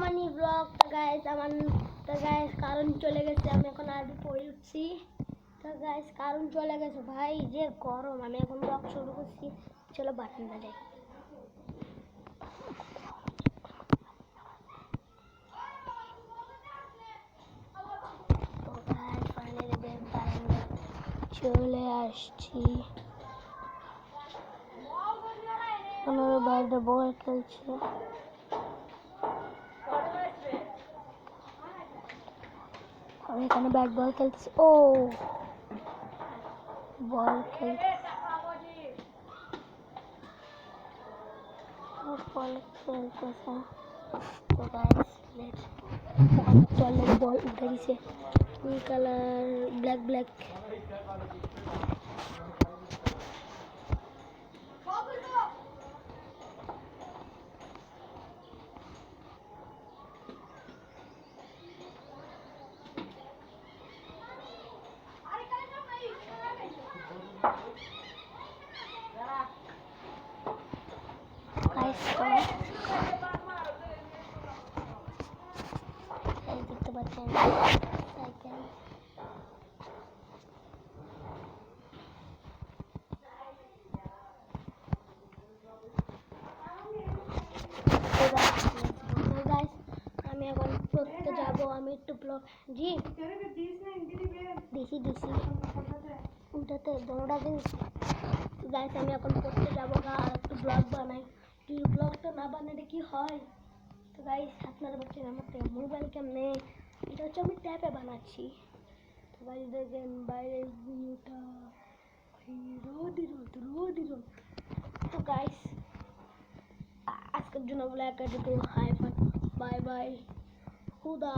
মানি blog. Guys আমার তো guys current চলে গেছে, আমি এখন আরবি পড়ে উঠছি। তো গাইস কারেন্ট চলে গেছে, ভাই যে গরম। আমি এখন ব্লগ শুরু করছি, চলো বারান্দা যাই। তো গাইস ফাইনালি বারান্দা চলে আসছি। ওনারা বাইরে বল খেলছে। আমি এখানে ব্যাট বল খেলছি। ও বল খেলছে, বল খেলতেছে। তো গাইস লেটস চলে বল উঠে দিছে, ফুল কালার ব্ল্যাক ব্ল্যাক। দেখতে পাচ্ছেন সাইকেল। আমি এখন পড়তে যাবো। আমি একটু ব্লগ জি দিছি ওটাতে দৌড়াতে। গাইস আমি এখন পড়তে যাবো আর একটু ব্লগ বানাই। তুই ব্লগটা না বানালে কি হয়? তো গাইস আপনারা বলছেন আমার মোবাইল কেমনে, এটা হচ্ছে আমি ট্যাপে বানাচ্ছি। তো গাইস দেখেন বাইরের ভিউটা, রোদই রোদ। তো গাইস আজকের জন্য বলে একটা হাই বাই বাই, খুদা।